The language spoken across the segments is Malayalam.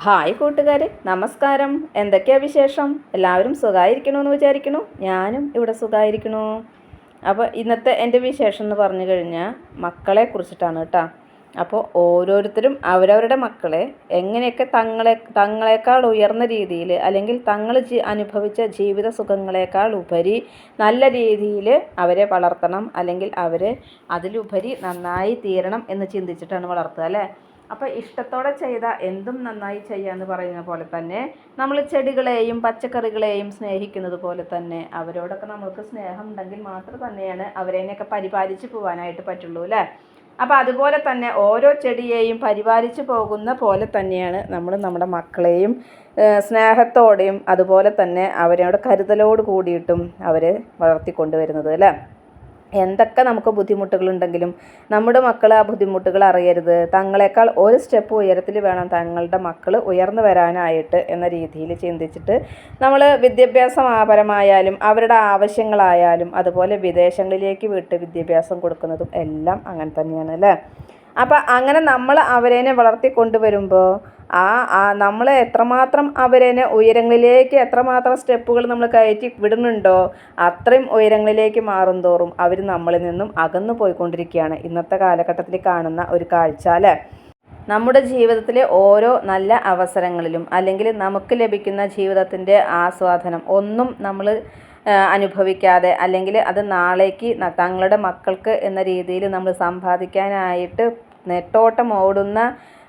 ഹായ് കൂട്ടുകാരെ, നമസ്കാരം. എന്തൊക്കെയാണ് വിശേഷം? എല്ലാവരും സുഖമായിരിക്കണമെന്ന് വിചാരിക്കണു. ഞാനും ഇവിടെ സുഖമായിരിക്കണു. അപ്പോൾ ഇന്നത്തെ എൻ്റെ വിശേഷം എന്ന് പറഞ്ഞു കഴിഞ്ഞാൽ മക്കളെ കുറിച്ചിട്ടാണ് കേട്ടോ. അപ്പോൾ ഓരോരുത്തരും അവരവരുടെ മക്കളെ എങ്ങനെയൊക്കെ തങ്ങളെക്കാൾ ഉയർന്ന രീതിയിൽ അല്ലെങ്കിൽ തങ്ങൾ അനുഭവിച്ച ജീവിത സുഖങ്ങളെക്കാൾ ഉപരി നല്ല രീതിയിൽ അവരെ വളർത്തണം, അല്ലെങ്കിൽ അവരെ അതിലുപരി നന്നായി തീരണം എന്ന് ചിന്തിച്ചിട്ടാണ് വളർത്തുക അല്ലേ. അപ്പോൾ ഇഷ്ടത്തോടെ ചെയ്ത എന്തും നന്നായി ചെയ്യാന്ന് പറയുന്ന പോലെ തന്നെ നമ്മൾ ചെടികളെയും പച്ചക്കറികളെയും സ്നേഹിക്കുന്നത് പോലെ തന്നെ അവരോടൊക്കെ നമുക്ക് സ്നേഹം ഉണ്ടെങ്കിൽ മാത്രം തന്നെയാണ് അവരെയൊക്കെ പരിപാലിച്ച് പോകാനായിട്ട് പറ്റുള്ളൂ അല്ലേ. അപ്പോൾ അതുപോലെ തന്നെ ഓരോ ചെടിയെയും പരിപാലിച്ച് പോകുന്ന പോലെ തന്നെയാണ് നമ്മൾ നമ്മുടെ മക്കളെയും സ്നേഹത്തോടെയും അതുപോലെ തന്നെ അവരോട് കരുതലോട് കൂടിയിട്ടും അവരെ വളർത്തിക്കൊണ്ടുവരുന്നത് അല്ലേ. എന്തൊക്കെ നമുക്ക് ബുദ്ധിമുട്ടുകളുണ്ടെങ്കിലും നമ്മുടെ മക്കൾ ആ ബുദ്ധിമുട്ടുകൾ അറിയരുത്, തങ്ങളെക്കാൾ ഒരു സ്റ്റെപ്പ് ഉയരത്തിൽ വേണം തങ്ങളുടെ മക്കൾ ഉയർന്നു വരാനായിട്ട് എന്ന രീതിയിൽ ചിന്തിച്ചിട്ട് നമ്മൾ വിദ്യാഭ്യാസപരമായാലും അവരുടെ ആവശ്യങ്ങളായാലും അതുപോലെ വിദേശങ്ങളിലേക്ക് വിട്ട് വിദ്യാഭ്യാസം കൊടുക്കുന്നതും എല്ലാം അങ്ങനെ തന്നെയാണ് അല്ലേ. അപ്പം അങ്ങനെ നമ്മൾ അവരേനെ വളർത്തിക്കൊണ്ടുവരുമ്പോൾ നമ്മൾ എത്രമാത്രം അവരേനെ ഉയരങ്ങളിലേക്ക് എത്രമാത്രം സ്റ്റെപ്പുകൾ നമ്മൾ കയറ്റി വിടുന്നുണ്ടോ അത്രയും ഉയരങ്ങളിലേക്ക് മാറും തോറും അവർ നമ്മളിൽ നിന്നും അകന്നു പോയിക്കൊണ്ടിരിക്കുകയാണ് ഇന്നത്തെ കാലഘട്ടത്തിൽ കാണുന്ന ഒരു കാഴ്ച അല്ലേ. നമ്മുടെ ജീവിതത്തിലെ ഓരോ നല്ല അവസരങ്ങളിലും അല്ലെങ്കിൽ നമുക്ക് ലഭിക്കുന്ന ജീവിതത്തിൻ്റെ ആസ്വാദനം ഒന്നും നമ്മൾ അനുഭവിക്കാതെ അല്ലെങ്കിൽ അത് നാളേക്ക് തങ്ങളുടെ മക്കൾക്ക് എന്ന രീതിയിൽ നമ്മൾ സമ്പാദിക്കാനായിട്ട് നെട്ടോട്ടം ഓടുന്ന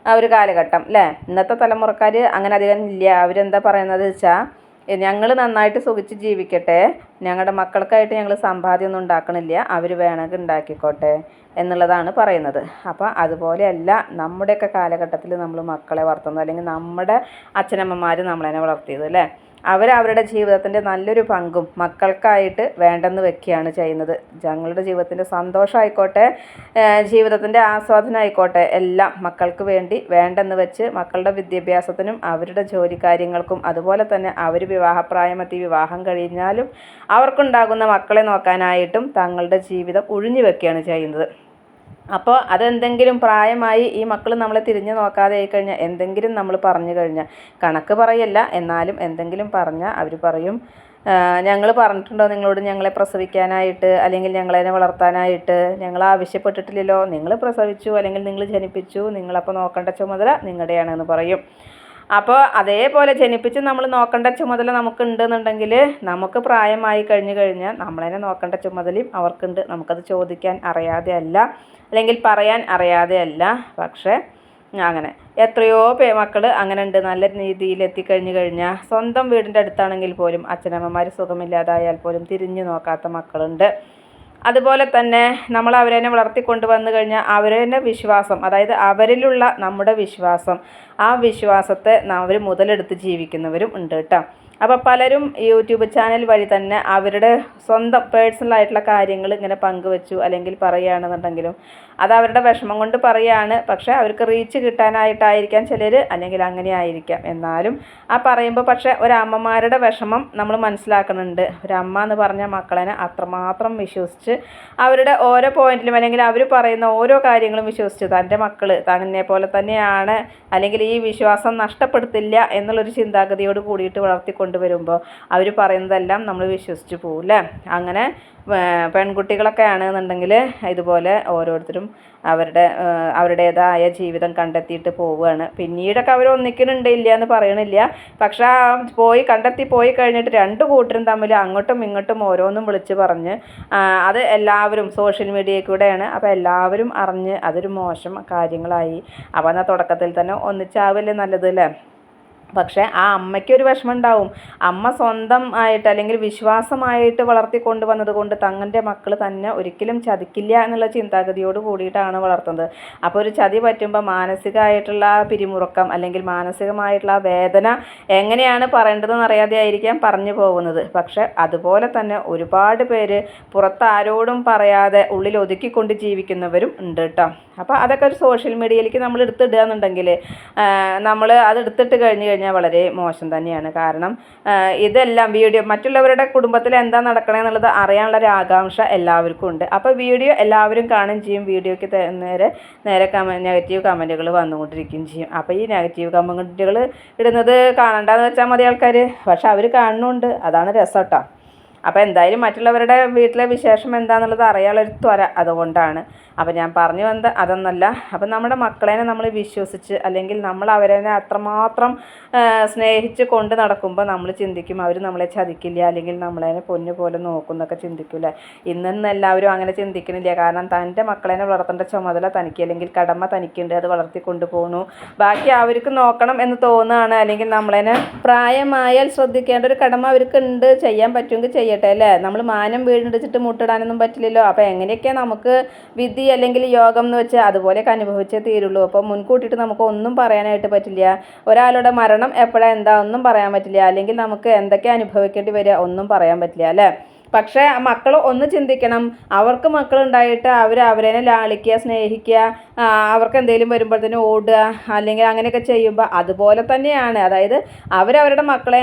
ആ ഒരു കാലഘട്ടം അല്ലേ. ഇന്നത്തെ തലമുറക്കാർ അങ്ങനെ അധികം ഇല്ല. അവരെന്താ പറയുന്നത് വെച്ചാൽ ഞങ്ങൾ നന്നായിട്ട് സുഖിച്ച് ജീവിക്കട്ടെ, ഞങ്ങളുടെ മക്കൾക്കായിട്ട് ഞങ്ങൾ സമ്പാദ്യമൊന്നും ഉണ്ടാക്കണില്ല, അവർ വേണമെങ്കിൽ ഉണ്ടാക്കിക്കോട്ടെ എന്നുള്ളതാണ് പറയുന്നത്. അപ്പോൾ അതുപോലെയല്ല നമ്മുടെയൊക്കെ കാലഘട്ടത്തിൽ നമ്മൾ മക്കളെ വളർത്തുന്നത്, അല്ലെങ്കിൽ നമ്മുടെ അച്ഛനമ്മമാർ നമ്മളതിനെ വളർത്തിയത് അല്ലേ. അവരവരുടെ ജീവിതത്തിൻ്റെ നല്ലൊരു പങ്കും മക്കൾക്കായിട്ട് വേണ്ടെന്ന് വെക്കുകയാണ് ചെയ്യുന്നത്. ഞങ്ങളുടെ ജീവിതത്തിൻ്റെ സന്തോഷമായിക്കോട്ടെ, ജീവിതത്തിൻ്റെ ആസ്വാദനമായിക്കോട്ടെ എല്ലാം മക്കൾക്ക് വേണ്ടി വേണ്ടെന്ന് വെച്ച് മക്കളുടെ വിദ്യാഭ്യാസത്തിനും അവരുടെ ജോലി കാര്യങ്ങൾക്കും അതുപോലെ തന്നെ അവർ വിവാഹപ്രായമെത്തി വിവാഹം കഴിഞ്ഞാലും അവർക്കുണ്ടാകുന്ന മക്കളെ നോക്കാനായിട്ടും തങ്ങളുടെ ജീവിതം ഒഴിഞ്ഞു വെക്കുകയാണ് ചെയ്യുന്നത്. അപ്പോൾ അതെന്തെങ്കിലും പ്രായമായി ഈ മക്കൾ നമ്മളെ തിരിഞ്ഞു നോക്കാതെ ആയിക്കഴിഞ്ഞാൽ എന്തെങ്കിലും നമ്മൾ പറഞ്ഞു കഴിഞ്ഞാൽ, കണക്ക് പറയല്ല എന്നാലും എന്തെങ്കിലും പറഞ്ഞാൽ അവർ പറയും, ഞങ്ങൾ പറഞ്ഞിട്ടുണ്ടോ നിങ്ങളോട് ഞങ്ങളെ പ്രസവിക്കാനായിട്ട് അല്ലെങ്കിൽ ഞങ്ങളതിനെ വളർത്താനായിട്ട്? ഞങ്ങൾ ആവശ്യപ്പെട്ടിട്ടില്ലല്ലോ, നിങ്ങൾ പ്രസവിച്ചു അല്ലെങ്കിൽ നിങ്ങൾ ജനിപ്പിച്ചു, നിങ്ങളപ്പോൾ നോക്കേണ്ട ചുമതല നിങ്ങളുടെയാണെന്ന് പറയും. അപ്പോൾ അതേപോലെ ജനിപ്പിച്ച് നമ്മൾ നോക്കേണ്ട ചുമതല നമുക്കുണ്ടെന്നുണ്ടെങ്കിൽ നമുക്ക് പ്രായമായി കഴിഞ്ഞു കഴിഞ്ഞാൽ നമ്മളതിനെ നോക്കേണ്ട ചുമതലയും അവർക്കുണ്ട്. നമുക്കത് ചോദിക്കാൻ അറിയാതെ അല്ല, അല്ലെങ്കിൽ പറയാൻ അറിയാതെ അല്ല. പക്ഷേ അങ്ങനെ എത്രയോ മക്കൾ അങ്ങനെ ഉണ്ട്. നല്ല രീതിയിൽ എത്തിക്കഴിഞ്ഞു കഴിഞ്ഞാൽ സ്വന്തം വീടിൻ്റെ അടുത്താണെങ്കിൽ പോലും അച്ഛനമ്മമാർ സുഖമില്ലാതായാൽ പോലും തിരിഞ്ഞു നോക്കാത്ത മക്കളുണ്ട്. അതുപോലെ തന്നെ നമ്മൾ അവരെ വളർത്തിക്കൊണ്ട് വന്നു കഴിഞ്ഞാൽ അവരുടെ വിശ്വാസം, അതായത് അവരിലുള്ള നമ്മുടെ വിശ്വാസം, ആ വിശ്വാസത്തെ അവർ മുതലെടുത്ത് ജീവിക്കുന്നവരും ഉണ്ട് കേട്ടോ. അപ്പോൾ പലരും യൂട്യൂബ് ചാനൽ വഴി തന്നെ അവരുടെ സ്വന്തം പേഴ്സണലായിട്ടുള്ള കാര്യങ്ങൾ ഇങ്ങനെ പങ്കുവെച്ചു അല്ലെങ്കിൽ പറയുകയാണെന്നുണ്ടെങ്കിലും അത് അവരുടെ വിഷമം കൊണ്ട് പറയുകയാണ്. പക്ഷേ അവർക്ക് റീച്ച് കിട്ടാനായിട്ടായിരിക്കാം ചിലർ, അല്ലെങ്കിൽ അങ്ങനെ ആയിരിക്കാം. എന്നാലും ആ പറയുമ്പോൾ പക്ഷേ ഒരമ്മമാരുടെ വിഷമം നമ്മൾ മനസ്സിലാക്കുന്നുണ്ട്. ഒരമ്മ എന്ന് പറഞ്ഞ മക്കളെ അത്രമാത്രം വിശ്വസിച്ച് അവരുടെ ഓരോ പോയിന്റിലും അല്ലെങ്കിൽ അവർ പറയുന്ന ഓരോ കാര്യങ്ങളും വിശ്വസിച്ച് തൻ്റെ മക്കൾ തന്നെ പോലെ തന്നെയാണ്, അല്ലെങ്കിൽ ഈ വിശ്വാസം നഷ്ടപ്പെടുത്തില്ല എന്നുള്ളൊരു ചിന്താഗതിയോട് കൂടിയിട്ട് വളർത്തിക്കൊണ്ടുവരുമ്പോൾ അവർ പറയുന്നതെല്ലാം നമ്മൾ വിശ്വസിച്ച് പോകില്ലേ. അങ്ങനെ പെൺകുട്ടികളൊക്കെ ആണെന്നുണ്ടെങ്കിൽ ഇതുപോലെ ഓരോരുത്തരും അവരുടേതായ ജീവിതം കണ്ടെത്തിയിട്ട് പോവുകയാണ്. പിന്നീടൊക്കെ അവർ ഒന്നിക്കുന്നുണ്ട്, ഇല്ല എന്ന് പറയണില്ല. പക്ഷേ കണ്ടെത്തി പോയി കഴിഞ്ഞിട്ട് രണ്ട് കൂട്ടരും തമ്മിൽ അങ്ങോട്ടും ഇങ്ങോട്ടും ഓരോന്നും വിളിച്ച് പറഞ്ഞ് അത് എല്ലാവരും സോഷ്യൽ മീഡിയയിൽ കൂടെയാണ്. അപ്പോൾ എല്ലാവരും അറിഞ്ഞ് അതൊരു മോശം കാര്യങ്ങളായി. അപ്പോൾ എന്നാൽ തുടക്കത്തിൽ തന്നെ ഒന്നിച്ചാവല്ലേ നല്ലത് അല്ലേ. പക്ഷേ ആ അമ്മയ്ക്കൊരു വിഷമം ഉണ്ടാവും. അമ്മ സ്വന്തം ആയിട്ട് അല്ലെങ്കിൽ വിശ്വാസമായിട്ട് വളർത്തിക്കൊണ്ട് വന്നത് കൊണ്ട് തങ്ങളുടെ മക്കൾ തന്നെ ഒരിക്കലും ചതിക്കില്ല എന്നുള്ള ചിന്താഗതിയോട് കൂടിയിട്ടാണ് വളർത്തുന്നത്. അപ്പോൾ ഒരു ചതി പറ്റുമ്പോൾ മാനസികമായിട്ടുള്ള പിരിമുറുക്കം അല്ലെങ്കിൽ മാനസികമായിട്ടുള്ള വേദന എങ്ങനെയാണ് പറയേണ്ടതെന്ന് അറിയാതെ ആയിരിക്കാം പറഞ്ഞു പോകുന്നത്. പക്ഷേ അതുപോലെ തന്നെ ഒരുപാട് പേര് പുറത്ത് ആരോടും പറയാതെ ഉള്ളിൽ ഒതുക്കിക്കൊണ്ട് ജീവിക്കുന്നവരും ഉണ്ട് കേട്ടോ. അപ്പോൾ അതൊക്കെ ഒരു സോഷ്യൽ മീഡിയയിലേക്ക് നമ്മൾ എടുത്തിടുക എന്നുണ്ടെങ്കിൽ നമ്മൾ അത് എടുത്തിട്ട് കഴിഞ്ഞ് കഴിഞ്ഞാൽ വളരെ മോശം തന്നെയാണ്. കാരണം ഇതെല്ലാം മറ്റുള്ളവരുടെ കുടുംബത്തിൽ എന്താ നടക്കണമെന്നുള്ളത് അറിയാനുള്ള ഒരു ആകാംക്ഷ എല്ലാവർക്കും ഉണ്ട്. അപ്പോൾ വീഡിയോ എല്ലാവരും കാണുകയും ചെയ്യും, വീഡിയോയ്ക്ക് നേരെ നെഗറ്റീവ് കമൻറ്റുകൾ വന്നുകൊണ്ടിരിക്കുകയും ചെയ്യും. അപ്പോൾ ഈ നെഗറ്റീവ് കമൻറ്റുകൾ ഇടുന്നത് കാണണ്ടെന്ന് വെച്ചാൽ മതി ആൾക്കാർ, പക്ഷെ അവർ കാണുന്നുണ്ട്, അതാണ് രസം കേട്ടോ. അപ്പോൾ എന്തായാലും മറ്റുള്ളവരുടെ വീട്ടിലെ വിശേഷം എന്താണെന്നുള്ളത് അറിയാനുള്ളൊരു ത്വര അതുകൊണ്ടാണ്. അപ്പോൾ ഞാൻ പറഞ്ഞു വന്നത് അതൊന്നല്ല. അപ്പം നമ്മുടെ മക്കളെ നമ്മൾ വിശ്വസിച്ച് അല്ലെങ്കിൽ നമ്മൾ അവരെ അത്രമാത്രം സ്നേഹിച്ച് കൊണ്ട് നടക്കുമ്പോൾ നമ്മൾ ചിന്തിക്കും അവർ നമ്മളെ ചതിക്കില്ല, അല്ലെങ്കിൽ നമ്മളെ പൊന്നു പോലെ നോക്കും എന്നൊക്കെ ചിന്തിക്കില്ല. ഇന്നൊന്നും എല്ലാവരും അങ്ങനെ ചിന്തിക്കുന്നില്ല. കാരണം തൻ്റെ മക്കളെ വളർത്തേണ്ട ചുമതല തനിക്ക്, അല്ലെങ്കിൽ കടമ തനിക്കുണ്ട്, അത് വളർത്തിക്കൊണ്ട് പോകുന്നു. ബാക്കി അവർക്ക് നോക്കണം എന്ന് തോന്നുകയാണ്, അല്ലെങ്കിൽ നമ്മളെ പ്രായമായാൽ ശ്രദ്ധിക്കേണ്ട ഒരു കടമ അവർക്ക് ഉണ്ട്, ചെയ്യാൻ പറ്റുമെങ്കിൽ ചെയ്യട്ടെ അല്ലേ. നമ്മൾ മാനം വീടിടിച്ചിട്ട് മുട്ടിടാനൊന്നും പറ്റില്ലല്ലോ. അപ്പോൾ എങ്ങനെയൊക്കെ നമുക്ക് വിധി അല്ലെങ്കിൽ യോഗം എന്ന് വെച്ചാൽ അതുപോലെയൊക്കെ അനുഭവിച്ചേ തീരുള്ളൂ. അപ്പോൾ മുൻകൂട്ടിയിട്ട് നമുക്ക് ഒന്നും പറയാനായിട്ട് പറ്റില്ല. ഒരാളുടെ മരണം എപ്പോഴാണ് എന്താ ഒന്നും പറയാൻ പറ്റില്ല, അല്ലെങ്കിൽ നമുക്ക് എന്തൊക്കെ അനുഭവിക്കേണ്ടി വരിക ഒന്നും പറയാൻ പറ്റില്ല അല്ലേ. പക്ഷേ മക്കൾ ഒന്ന് ചിന്തിക്കണം, അവർക്ക് മക്കളുണ്ടായിട്ട് അവരെ ലാളിക്കുക, സ്നേഹിക്കുക, അവർക്ക് എന്തെങ്കിലും വരുമ്പോഴത്തേനും ഓടുക, അല്ലെങ്കിൽ അങ്ങനെയൊക്കെ ചെയ്യുമ്പോൾ അതുപോലെ തന്നെയാണ്. അതായത് അവരവരുടെ മക്കളെ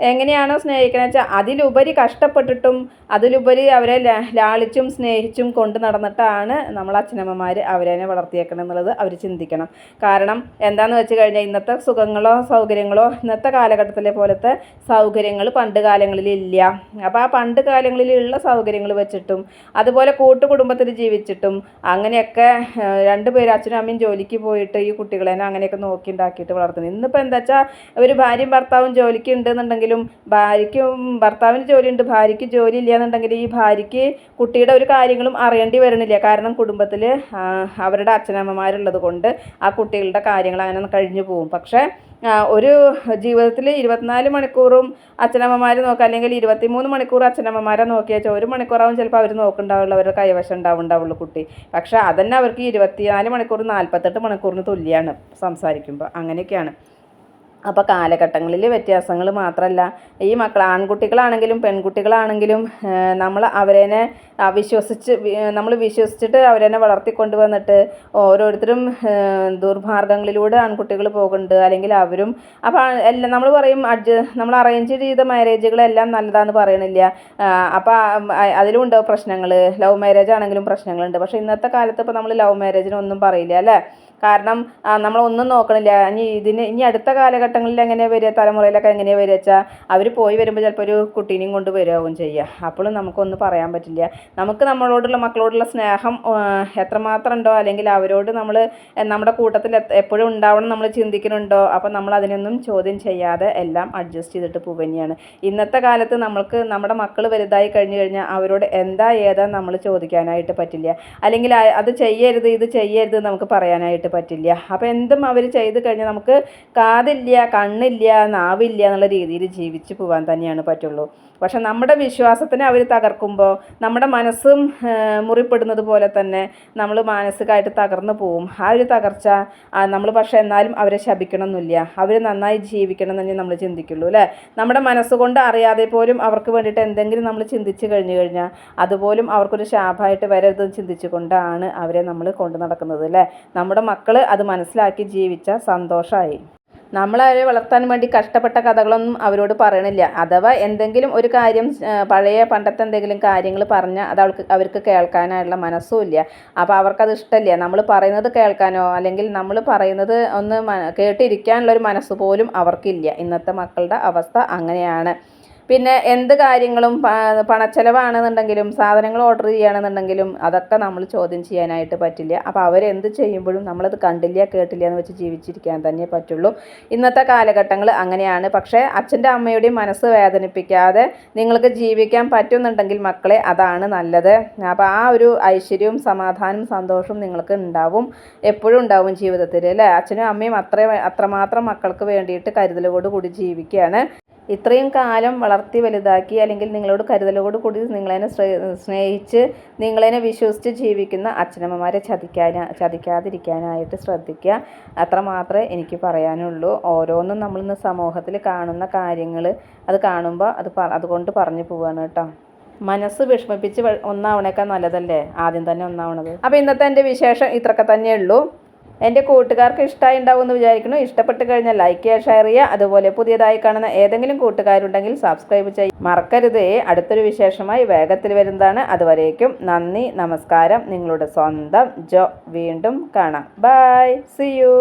എങ്ങനെയാണോ സ്നേഹിക്കണമെന്ന് വെച്ചാൽ അതിലുപരി കഷ്ടപ്പെട്ടിട്ടും അതിലുപരി അവരെ ലാളിച്ചും സ്നേഹിച്ചും കൊണ്ട് നടന്നിട്ടാണ് നമ്മൾ അച്ഛനമ്മമാർ അവരെ വളർത്തിയേക്കണം എന്നുള്ളത് അവർ ചിന്തിക്കണം. കാരണം എന്താണെന്ന് വെച്ച് കഴിഞ്ഞാൽ ഇന്നത്തെ സുഖങ്ങളോ സൗകര്യങ്ങളോ ഇന്നത്തെ കാലഘട്ടത്തിലെ പോലത്തെ സൗകര്യങ്ങൾ പണ്ട് കാലങ്ങളിൽ ഇല്ല. അപ്പോൾ ആ പണ്ട് കാലങ്ങളിലുള്ള സൗകര്യങ്ങൾ വെച്ചിട്ടും അതുപോലെ കൂട്ടുകുടുംബത്തിൽ ജീവിച്ചിട്ടും അങ്ങനെയൊക്കെ രണ്ടുപേരും അച്ഛനും അമ്മയും ജോലിക്ക് പോയിട്ട് ഈ കുട്ടികളെ അങ്ങനെയൊക്കെ നോക്കി ഉണ്ടാക്കിയിട്ട് വളർത്തുന്നത്. ഇന്നിപ്പോൾ എന്താ വെച്ചാൽ ഒരു ഭാര്യയും ഭർത്താവും ജോലിക്ക് ഉണ്ടെന്നുണ്ടെങ്കിലും ഭർത്താവിന് ജോലിയുണ്ട്, ഭാര്യയ്ക്ക് ജോലി ഇല്ല എന്നുണ്ടെങ്കിൽ ഈ ഭാര്യയ്ക്ക് കുട്ടിയുടെ ഒരു കാര്യങ്ങളും അറിയേണ്ടി വരണില്ല. കാരണം കുടുംബത്തിൽ അവരുടെ അച്ഛനമ്മമാരുള്ളത് കൊണ്ട് ആ കുട്ടികളുടെ കാര്യങ്ങൾ അങ്ങനെ കഴിഞ്ഞു പോകും. പക്ഷേ ഒരു ജീവിതത്തിൽ 24 മണിക്കൂറും അച്ഛനമ്മമാർ നോക്കുക, അല്ലെങ്കിൽ 23 മണിക്കൂർ അച്ഛനമ്മമാരെ നോക്കിയാൽ 1 മണിക്കൂറാവും ചിലപ്പോൾ അവർ നോക്കുന്നുണ്ടാവുള്ളൂ, അവരുടെ കൈവശം ഉണ്ടാവുള്ളൂ കുട്ടി. പക്ഷേ അതന്നെ അവർക്ക് 24 മണിക്കൂർ 48 മണിക്കൂറിന് തുല്യമാണ് സംസാരിക്കുമ്പോൾ. അങ്ങനെയൊക്കെയാണ്. അപ്പോൾ കാലഘട്ടങ്ങളിൽ വ്യത്യാസങ്ങൾ മാത്രമല്ല, ഈ ആൺകുട്ടികളാണെങ്കിലും പെൺകുട്ടികളാണെങ്കിലും നമ്മൾ വിശ്വസിച്ചിട്ട് അവരെ വളർത്തിക്കൊണ്ട് വന്നിട്ട് ഓരോരുത്തരും ദുർമാർഗങ്ങളിലൂടെ ആൺകുട്ടികൾ പോകുന്നുണ്ട്, അല്ലെങ്കിൽ അവരും. അപ്പോൾ എല്ലാം നമ്മൾ പറയും നമ്മൾ അറേഞ്ച് ചെയ്ത മാരേജുകളെല്ലാം നല്ലതാണെന്ന് പറയണില്ല. അപ്പോൾ അതിലും ഉണ്ടോ പ്രശ്നങ്ങൾ, ലവ് മാരേജ് ആണെങ്കിലും പ്രശ്നങ്ങളുണ്ട്. പക്ഷേ ഇന്നത്തെ കാലത്ത് ഇപ്പോൾ നമ്മൾ ലവ് മാരേജിനൊന്നും പറയില്ല അല്ലേ. കാരണം നമ്മളൊന്നും നോക്കണില്ല. ഇനി അടുത്ത കാലഘട്ടങ്ങളിൽ എങ്ങനെയാണ് വരിക, തലമുറയിലൊക്കെ എങ്ങനെയാണ് വരിക വെച്ചാൽ അവർ പോയി വരുമ്പോൾ ചിലപ്പോൾ ഒരു കുട്ടീനെയും കൊണ്ട് വരികയാവും ചെയ്യുക. അപ്പോഴും നമുക്കൊന്നും പറയാൻ പറ്റില്ല. നമുക്ക് മക്കളോടുള്ള സ്നേഹം എത്രമാത്രം ഉണ്ടോ, അല്ലെങ്കിൽ അവരോട് നമ്മുടെ കൂട്ടത്തിൽ എപ്പോഴും ഉണ്ടാവണം നമ്മൾ ചിന്തിക്കുന്നുണ്ടോ, അപ്പോൾ നമ്മൾ അതിനൊന്നും ചോദ്യം ചെയ്യാതെ എല്ലാം അഡ്ജസ്റ്റ് ചെയ്തിട്ട് പോവുകയാണ്. ഇന്നത്തെ കാലത്ത് നമ്മുടെ മക്കൾ വലുതായി കഴിഞ്ഞു കഴിഞ്ഞാൽ അവരോട് എന്താ ഏതാ നമ്മൾ ചോദിക്കാനായിട്ട് പറ്റില്ല, അല്ലെങ്കിൽ അത് ചെയ്യരുത് ഇത് ചെയ്യരുത് നമുക്ക് പറയാനായിട്ട് പറ്റില്ല. അപ്പോൾ എന്തും അവർ ചെയ്ത് കഴിഞ്ഞാൽ നമുക്ക് കാതില്ല, കണ്ണില്ല, നാവില്ല എന്നുള്ള രീതിയിൽ ജീവിച്ചു പോകാൻ തന്നെയാണ് പറ്റുള്ളൂ. പക്ഷെ നമ്മുടെ വിശ്വാസത്തിനെ അവർ തകർക്കുമ്പോൾ നമ്മുടെ മനസ്സും മുറിപ്പെടുന്നത് പോലെ തന്നെ നമ്മൾ മാനസികമായിട്ട് തകർന്നു പോവും. ആ ഒരു തകർച്ച നമ്മൾ പക്ഷേ എന്നാലും അവരെ ശപിക്കണമെന്നില്ല, അവർ നന്നായി ജീവിക്കണം എന്ന് തന്നെ നമ്മൾ ചിന്തിക്കുള്ളൂ അല്ലേ. നമ്മുടെ മനസ്സുകൊണ്ട് അറിയാതെ പോലും അവർക്ക് വേണ്ടിയിട്ട് എന്തെങ്കിലും നമ്മൾ ചിന്തിച്ച് കഴിഞ്ഞാൽ അതുപോലും അവർക്കൊരു ശാപമായിട്ട് വരരുതെന്ന് ചിന്തിച്ചുകൊണ്ടാണ് അവരെ നമ്മൾ കൊണ്ടു നടക്കുന്നത് അല്ലേ. നമ്മുടെ മക്കൾ അത് മനസ്സിലാക്കി ജീവിച്ചാൽ സന്തോഷമായി. നമ്മളവരെ വളർത്താൻ വേണ്ടി കഷ്ടപ്പെട്ട കഥകളൊന്നും അവരോട് പറയണില്ല. അഥവാ എന്തെങ്കിലും ഒരു കാര്യം പണ്ടത്തെ എന്തെങ്കിലും കാര്യങ്ങൾ പറഞ്ഞാൽ അത് അവർക്ക് കേൾക്കാനായുള്ള മനസ്സും ഇല്ല. അപ്പോൾ അവർക്കത് ഇഷ്ടമില്ല. നമ്മൾ പറയുന്നത് കേൾക്കാനോ അല്ലെങ്കിൽ നമ്മൾ പറയുന്നത് ഒന്ന് കേട്ടിരിക്കാനുള്ളൊരു മനസ്സ് പോലും അവർക്കില്ല. ഇന്നത്തെ മക്കളുടെ അവസ്ഥ അങ്ങനെയാണ്. പിന്നെ എന്ത് കാര്യങ്ങളും പണച്ചെലവാണെന്നുണ്ടെങ്കിലും സാധനങ്ങൾ ഓർഡർ ചെയ്യുകയാണെന്നുണ്ടെങ്കിലും അതൊക്കെ നമ്മൾ ചോദ്യം ചെയ്യാനായിട്ട് പറ്റില്ല. അപ്പോൾ അവരെന്ത് ചെയ്യുമ്പോഴും നമ്മളത് കണ്ടില്ല കേട്ടില്ല എന്ന് വെച്ച് ജീവിച്ചിരിക്കാൻ തന്നെ പറ്റുള്ളൂ. ഇന്നത്തെ കാലഘട്ടങ്ങൾ അങ്ങനെയാണ്. പക്ഷേ അച്ഛൻ്റെ അമ്മയുടെയും മനസ്സ് വേദനിപ്പിക്കാതെ നിങ്ങൾക്ക് ജീവിക്കാൻ പറ്റുന്നുണ്ടെങ്കിൽ മക്കളെ അതാണ് നല്ലത്. അപ്പോൾ ആ ഒരു ഐശ്വര്യവും സമാധാനവും സന്തോഷവും നിങ്ങൾക്ക് ഉണ്ടാവും, എപ്പോഴും ഉണ്ടാവും ജീവിതത്തിൽ അല്ലേ. അച്ഛനും അമ്മയും അത്രമാത്രം മക്കൾക്ക് വേണ്ടിയിട്ട് കരുതലോട് കൂടി ജീവിക്കുകയാണ്. ഇത്രയും കാലം വളർത്തി വലുതാക്കി അല്ലെങ്കിൽ നിങ്ങളോട് കരുതലോട് കൂടി നിങ്ങളെ സ്നേഹിച്ച് നിങ്ങളെ വിശ്വസിച്ച് ജീവിക്കുന്ന അച്ഛനമ്മമാരെ ചതിക്കാതിരിക്കാനായിട്ട് ശ്രദ്ധിക്കുക. അത്രമാത്രമേ എനിക്ക് പറയാനുള്ളൂ. ഓരോന്നും നമ്മളിന്ന് സമൂഹത്തിൽ കാണുന്ന കാര്യങ്ങൾ അത് കാണുമ്പോൾ അതുകൊണ്ട് പറഞ്ഞു പോവുകയാണ് കേട്ടോ. മനസ്സ് വിഷമിപ്പിച്ച് ഒന്നാവണേക്കാൾ നല്ലതല്ലേ ആദ്യം തന്നെ ഒന്നാവണത്. അപ്പോൾ ഇന്നത്തെ എൻ്റെ വിശേഷം ഇത്രയൊക്കെ തന്നെയുള്ളൂ. എൻ്റെ കൂട്ടുകാർക്ക് ഇഷ്ടമായി ഉണ്ടാവുമെന്ന് വിചാരിക്കുന്നു. ഇഷ്ടപ്പെട്ട് കഴിഞ്ഞാൽ ലൈക്ക് ചെയ്യുക, ഷെയർ ചെയ്യുക. അതുപോലെ പുതിയതായി കാണുന്ന ഏതെങ്കിലും കൂട്ടുകാരുണ്ടെങ്കിൽ സബ്സ്ക്രൈബ് ചെയ്യുക മറക്കരുത്. അടുത്തൊരു വിശേഷമായി വേഗത്തിൽ വരുന്നതാണ്. അതുവരേക്കും നന്ദി, നമസ്കാരം. നിങ്ങളുടെ സ്വന്തം ജോ. വീണ്ടും കാണാം. Bye, see U.